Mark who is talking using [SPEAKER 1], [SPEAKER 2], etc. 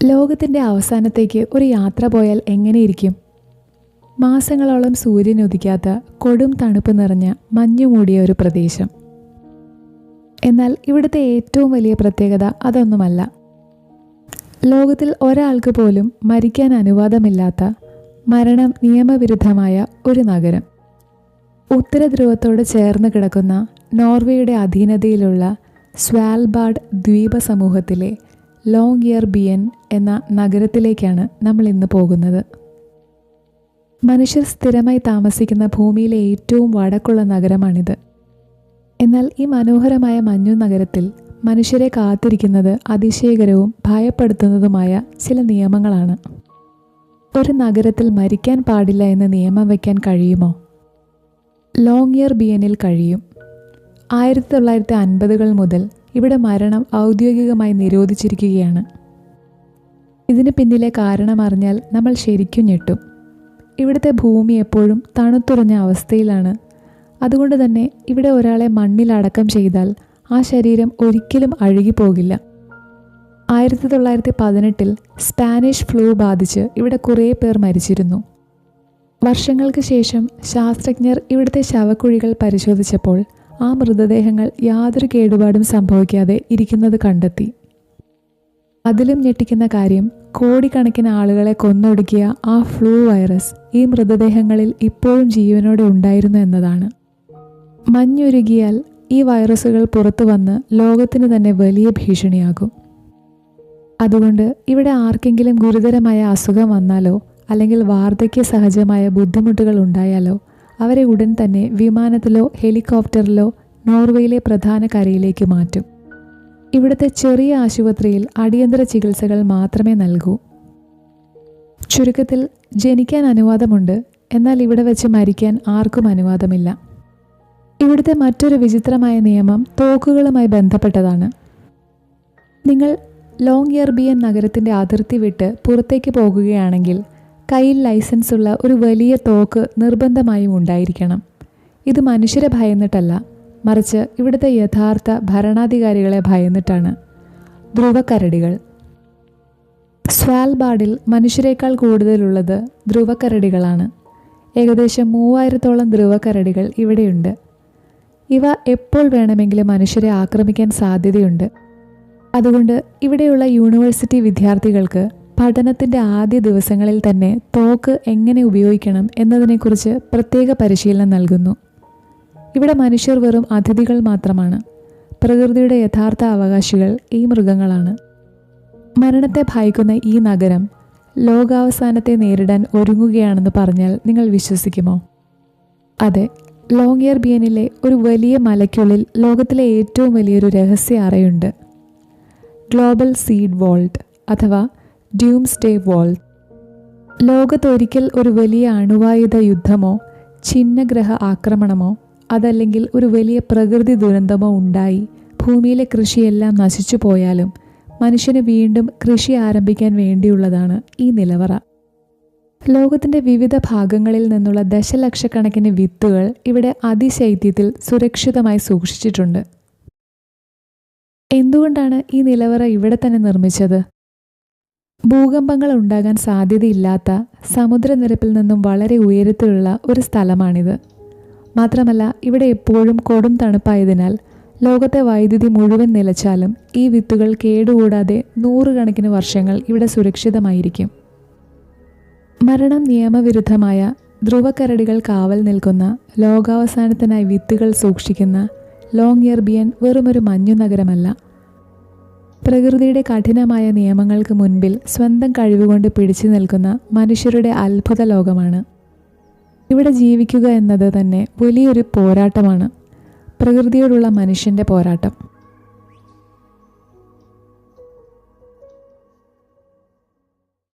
[SPEAKER 1] ലോകത്തിൻ്റെ അവസാനത്തേക്ക് ഒരു യാത്ര പോയാൽ എങ്ങനെയിരിക്കും? മാസങ്ങളോളം സൂര്യൻ ഉദിക്കാത്ത കൊടും തണുപ്പ് നിറഞ്ഞ മഞ്ഞുമൂടിയ ഒരു പ്രദേശം. എന്നാൽ ഇവിടുത്തെ ഏറ്റവും വലിയ പ്രത്യേകത അതൊന്നുമല്ല. ലോകത്തിൽ ഒരാൾക്ക് പോലും മരിക്കാൻ അനുവാദമില്ലാത്ത, മരണം നിയമവിരുദ്ധമായ ഒരു നഗരം. ഉത്തരധ്രുവത്തോട് ചേർന്ന് കിടക്കുന്ന നോർവേയുടെ അധീനതയിലുള്ള സ്വാൽബാർഡ് ദ്വീപ സമൂഹത്തിലെ ലോംഗ്യെർബിയൻ എന്ന നഗരത്തിലേക്കാണ് നമ്മൾ ഇന്ന് പോകുന്നത്. മനുഷ്യർ സ്ഥിരമായി താമസിക്കുന്ന ഭൂമിയിലെ ഏറ്റവും വടക്കുള്ള നഗരമാണിത്. എന്നാൽ ഈ മനോഹരമായ മഞ്ഞു നഗരത്തിൽ മനുഷ്യരെ കാത്തിരിക്കുന്നത് അതിശയകരവും ഭയപ്പെടുത്തുന്നതുമായ ചില നിയമങ്ങളാണ്. ഒരു നഗരത്തിൽ മരിക്കാൻ പാടില്ല എന്ന് നിയമം വയ്ക്കാൻ കഴിയുമോ? ലോംഗ്യെർബിയനിൽ കഴിയും. 1950-കൾ മുതൽ ഇവിടെ മരണം ഔദ്യോഗികമായി നിരോധിച്ചിരിക്കുകയാണ്. ഇതിന് പിന്നിലെ കാരണം അറിഞ്ഞാൽ നമ്മൾ ശരിക്കും ഞെട്ടും. ഇവിടുത്തെ ഭൂമി എപ്പോഴും തണുത്തുറഞ്ഞ അവസ്ഥയിലാണ്. അതുകൊണ്ട് തന്നെ ഇവിടെ ഒരാളെ മണ്ണിൽ അടക്കം ചെയ്താൽ ആ ശരീരം ഒരിക്കലും അഴുകിപ്പോകില്ല. 1918-ൽ സ്പാനിഷ് ഫ്ലൂ ബാധിച്ച് ഇവിടെ കുറേ പേർ മരിച്ചിരുന്നു. വർഷങ്ങൾക്ക് ശേഷം ശാസ്ത്രജ്ഞർ ഇവിടുത്തെ ശവക്കുഴികൾ പരിശോധിച്ചപ്പോൾ ആ മൃതദേഹങ്ങൾ യാതൊരു കേടുപാടും സംഭവിക്കാതെ ഇരിക്കുന്നത് കണ്ടെത്തി. അതിലും ഞെട്ടിക്കുന്ന കാര്യം, കോടിക്കണക്കിന് ആളുകളെ കൊന്നൊടുക്കിയ ആ ഫ്ലൂ വൈറസ് ഈ മൃതദേഹങ്ങളിൽ ഇപ്പോഴും ജീവനോടെ ഉണ്ടായിരുന്നു എന്നതാണ്. മഞ്ഞുരുകിയാൽ ഈ വൈറസുകൾ പുറത്തു വന്ന് ലോകത്തിന് തന്നെ വലിയ ഭീഷണിയാകും. അതുകൊണ്ട് ഇവിടെ ആർക്കെങ്കിലും ഗുരുതരമായ അസുഖം വന്നാലോ അല്ലെങ്കിൽ വാർദ്ധക്യ സഹജമായ ബുദ്ധിമുട്ടുകൾ ഉണ്ടായാലോ അവരെ ഉടൻ തന്നെ വിമാനത്തിലോ ഹെലികോപ്റ്ററിലോ നോർവേയിലെ പ്രധാന കരയിലേക്ക് മാറ്റും. ഇവിടുത്തെ ചെറിയ ആശുപത്രിയിൽ അടിയന്തര ചികിത്സകൾ മാത്രമേ നൽകൂ. ചുരുക്കത്തിൽ, ജനിക്കാൻ അനുവാദമുണ്ട്, എന്നാൽ ഇവിടെ വെച്ച് മരിക്കാൻ ആർക്കും അനുവാദമില്ല. ഇവിടുത്തെ മറ്റൊരു വിചിത്രമായ നിയമം തോക്കുകളുമായി ബന്ധപ്പെട്ടതാണ്. നിങ്ങൾ ലോംഗ്യെർബിയൻ നഗരത്തിൻ്റെ അതിർത്തി വിട്ട് പുറത്തേക്ക് പോകുകയാണെങ്കിൽ കയ്യിൽ ലൈസൻസുള്ള ഒരു വലിയ തോക്ക് നിർബന്ധമായും ഉണ്ടായിരിക്കണം. ഇത് മനുഷ്യരെ ഭയന്നിട്ടല്ല, മറിച്ച് ഇവിടുത്തെ യഥാർത്ഥ ഭരണാധികാരികളെ ഭയന്നിട്ടാണ്. ധ്രുവക്കരടികൾ. സ്വാൽബാർഡിൽ മനുഷ്യരെക്കാൾ കൂടുതലുള്ളത് ധ്രുവക്കരടികളാണ്. ഏകദേശം 3000-ഓളം ധ്രുവക്കരടികൾ ഇവിടെയുണ്ട്. ഇവ എപ്പോൾ വേണമെങ്കിലും മനുഷ്യരെ ആക്രമിക്കാൻ സാധ്യതയുണ്ട്. അതുകൊണ്ട് ഇവിടെയുള്ള യൂണിവേഴ്സിറ്റി വിദ്യാർത്ഥികൾക്ക് പഠനത്തിൻ്റെ ആദ്യ ദിവസങ്ങളിൽ തന്നെ തോക്ക് എങ്ങനെ ഉപയോഗിക്കണം എന്നതിനെക്കുറിച്ച് പ്രത്യേക പരിശീലനം നൽകുന്നു. ഇവിടെ മനുഷ്യർ വെറും അതിഥികൾ മാത്രമാണ്. പ്രകൃതിയുടെ യഥാർത്ഥ അവകാശികൾ ഈ മൃഗങ്ങളാണ്. മരണത്തെ ഭയക്കുന്ന ഈ നഗരം ലോകാവസാനത്തെ നേരിടാൻ ഒരുങ്ങുകയാണെന്ന് പറഞ്ഞാൽ നിങ്ങൾ വിശ്വസിക്കുമോ? അതെ, ലോംഗ്യെർബിയനിലെ ഒരു വലിയ മലയ്ക്കുള്ളിൽ ലോകത്തിലെ ഏറ്റവും വലിയൊരു രഹസ്യ അറയുണ്ട്. ഗ്ലോബൽ സീഡ് വോൾട്ട് അഥവാ ഡ്യൂംസ്ഡേ വോൾട്ട്. ലോകത്തൊരിക്കൽ ഒരു വലിയ അണുവായുധ യുദ്ധമോ ഛിന്നഗ്രഹ ആക്രമണമോ അതല്ലെങ്കിൽ ഒരു വലിയ പ്രകൃതി ദുരന്തമോ ഉണ്ടായി ഭൂമിയിലെ കൃഷിയെല്ലാം നശിച്ചു പോയാലും മനുഷ്യന് വീണ്ടും കൃഷി ആരംഭിക്കാൻ വേണ്ടിയുള്ളതാണ് ഈ നിലവറ. ലോകത്തിൻ്റെ വിവിധ ഭാഗങ്ങളിൽ നിന്നുള്ള ദശലക്ഷക്കണക്കിന് വിത്തുകൾ ഇവിടെ അതിശൈത്യത്തിൽ സുരക്ഷിതമായി സൂക്ഷിച്ചിട്ടുണ്ട്. എന്തുകൊണ്ടാണ് ഈ നിലവറ ഇവിടെ തന്നെ നിർമ്മിച്ചത്? ഭൂകമ്പങ്ങൾ ഉണ്ടാകാൻ സാധ്യതയില്ലാത്ത സമുദ്രനിരപ്പിൽ നിന്നും വളരെ ഉയരത്തിലുള്ള ഒരു സ്ഥലമാണിത്. മാത്രമല്ല, ഇവിടെ എപ്പോഴും കൊടും തണുപ്പായതിനാൽ ലോകത്തെ വൈദ്യുതി മുഴുവൻ നിലച്ചാലും ഈ വിത്തുകൾ കേടുകൂടാതെ 100 കണക്കിന് വർഷങ്ങൾ ഇവിടെ സുരക്ഷിതമായിരിക്കും. മരണം നിയമവിരുദ്ധമായ ധ്രുവക്കരടികൾ കാവൽ നിൽക്കുന്ന, ലോകാവസാനത്തിനായി വിത്തുകൾ സൂക്ഷിക്കുന്ന ലോംഗ്യെർബിയൻ വെറുമൊരു മഞ്ഞു നഗരമല്ല. പ്രകൃതിയുടെ കഠിനമായ നിയമങ്ങൾക്ക് മുൻപിൽ സ്വന്തം കഴിവുകൊണ്ട് പിടിച്ചു നിൽക്കുന്ന മനുഷ്യരുടെ അത്ഭുത ലോകമാണ്. ഇവിടെ ജീവിക്കുക എന്നത് തന്നെ വലിയൊരു പോരാട്ടമാണ്. പ്രകൃതിയോടുള്ള മനുഷ്യൻ്റെ പോരാട്ടം.